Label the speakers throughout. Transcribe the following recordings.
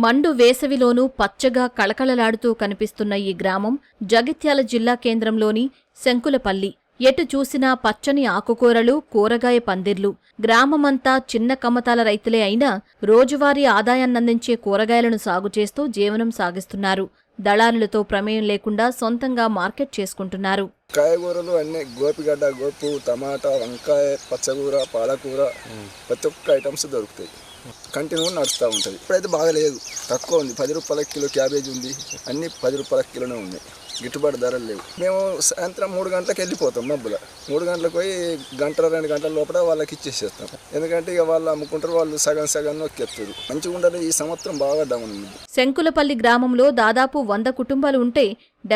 Speaker 1: మండు వేసవిలోనూ పచ్చగా కళకళలాడుతూ కనిపిస్తున్న ఈ గ్రామం జగిత్యాల జిల్లా కేంద్రంలోని శంకులపల్లి. ఎటు చూసినా పచ్చని ఆకుకూరలు, కూరగాయ పందిర్లు. గ్రామమంతా చిన్న కమ్మతాల రైతులే అయినా రోజువారీ ఆదాయాన్నందించే కూరగాయలను సాగు చేస్తూ జీవనం సాగిస్తున్నారు. దళారులతో ప్రమేయం లేకుండా సొంతంగా మార్కెట్ చేసుకుంటున్నారు.
Speaker 2: కాయగూరలు అన్ని గోపిగడ్డ, గోపు, టమాటా, వంకాయ, పచ్చకూర, పాలకూర ప్రతి ఒక్క ఐటమ్స్ దొరుకుతాయి. కంటిన్యూ నడుస్తూ ఉంటుంది. ఇప్పుడైతే బాగా లేదు, తక్కువ ఉంది. 10 రూపాయల కిలో క్యాబేజీ ఉంది, అన్ని 10 రూపాయల కిలోనే ఉన్నాయి. గిట్టుబాటు ధరలు లేవు. మేము సాయంత్రం 3 గంటలకు వెళ్ళిపోతాం. మబ్బుల 3 గంటలకు పోయి గంట 2 గంటల లోపల వాళ్ళకి ఇచ్చేసేస్తాం. ఎందుకంటే ఇక వాళ్ళు అమ్ముకుంటారు, వాళ్ళు సగం నొక్కెత్తారు. మంచిగా ఉండదు. ఈ సంవత్సరం బాగా డౌన్ ఉంది.
Speaker 1: శంకులపల్లి గ్రామంలో దాదాపు 100 కుటుంబాలు ఉంటే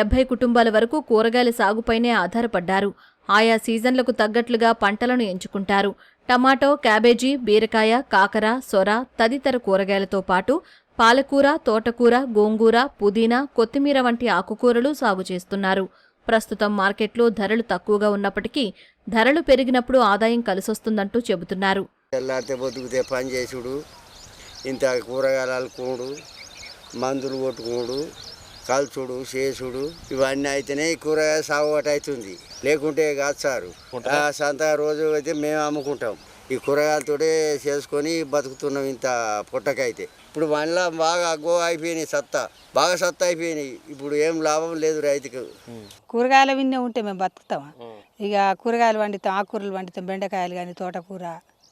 Speaker 1: 70 కుటుంబాల వరకు కూరగాయల సాగుపైనే ఆధారపడ్డారు. ఆయా సీజన్లకు తగ్గట్లుగా పంటలను ఎంచుకుంటారు. టమాటో, క్యాబేజీ, బీరకాయ, కాకర, సొర తదితర కూరగాయలతో పాటు పాలకూర, తోటకూర, గోంగూర, పుదీనా, కొత్తిమీర వంటి ఆకుకూరలు సాగు చేస్తున్నారు. ప్రస్తుతం మార్కెట్లో ధరలు తక్కువగా ఉన్నప్పటికీ ధరలు పెరిగినప్పుడు ఆదాయం కలిసొస్తుందంటూ చెబుతున్నారు.
Speaker 3: తెల్లారితే బతుకుతే పని చేసుడు, ఇంత కూరగాయలు అల్లుకోడు, మందులు కొట్టుకోడు, కలుచుడు, చేసుడు, ఇవన్నీ అయితేనే కూరగాయల సాగుబాటు అవుతుంది. లేకుంటే కాదు సారు. సంత రోజు అయితే మేము అమ్ముకుంటాం. ఈ కూరగాయలతోటే చేసుకొని బతుకుతున్నాం. ఇంత పుట్టకైతే ఇప్పుడు మనలో బాగా అయిపోయినాయి, బాగా సత్తా అయిపోయినాయి. ఇప్పుడు ఏం లాభం లేదు రైతుకు.
Speaker 4: కూరగాయల విన్నే ఉంటే మేము బతుకుతామా? ఇక కూరగాయలు వండుతాం, ఆకుకూరలు వండుతాం, బెండకాయలు కానీ, తోటకూర,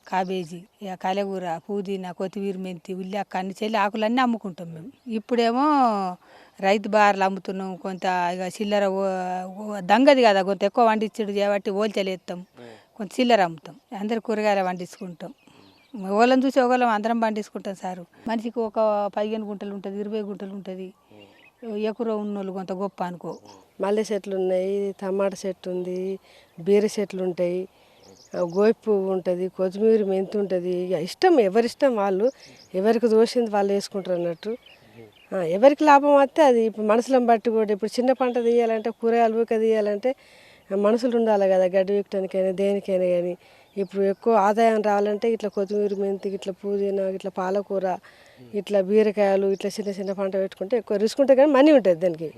Speaker 4: కాబేజీ, ఇక కలగూర, పుదీనా, కొత్తిమీర, మెంతి, ఉల్లిక్క అన్ని చెల్లి ఆకులన్నీ అమ్ముకుంటాం మేము. ఇప్పుడేమో రైతు బార్లు అమ్ముతున్నాం. కొంత ఇక చిల్లర దంగది కదా, కొంత ఎక్కువ వండించడు కాబట్టి హోల్సేల్ వేస్తాం, కొంత చిల్లర అమ్ముతాం. అందరు కూరగాయలు వండించుకుంటాం. ఓళ్ళని చూసి ఒకళ్ళం అందరం పండించుకుంటాం సారు. మనిషికి ఒక 15 గుంటలు ఉంటుంది, 20 గుంటలు ఉంటుంది. ఎక్కువ ఉన్నోళ్ళు కొంత గొప్ప అనుకో.
Speaker 5: మల్లె చెట్లు ఉన్నాయి, టమాటా చెట్టు ఉంది, బీర చెట్లు ఉంటాయి, గోపి పువ్వు ఉంటుంది, కొత్తిమీర, మెంతి ఉంటుంది. ఇక ఇష్టం, ఎవరిష్టం వాళ్ళు, ఎవరికి దోషింది వాళ్ళు వేసుకుంటారు అన్నట్టు. ఎవరికి లాభం వస్తే అది. ఇప్పుడు మనుషులను బట్టి కూడా ఇప్పుడు చిన్న పంట తీయాలంటే, కూరగాయలు ఊక తీయాలంటే మనుషులు ఉండాలి కదా, గడ్డి వీకటానికైనా దేనికైనా. కానీ ఇప్పుడు ఎక్కువ ఆదాయం రావాలంటే ఇట్లా కొత్తిమీర, మెంతి, ఇట్లా పుదీనా, ఇట్లా పాలకూర, ఇట్లా బీరకాయలు, ఇట్లా చిన్న చిన్న పంట పెట్టుకుంటే ఎక్కువ రిస్క్ ఉంటుంది, కానీ మనీ ఉంటుంది దానికి.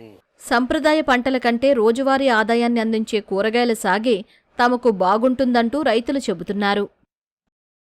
Speaker 1: సంప్రదాయ పంటల కంటే రోజువారీ ఆదాయాన్ని అందించే కూరగాయల సాగే తమకు బాగుంటుందంటూ రైతులు చెబుతున్నారు.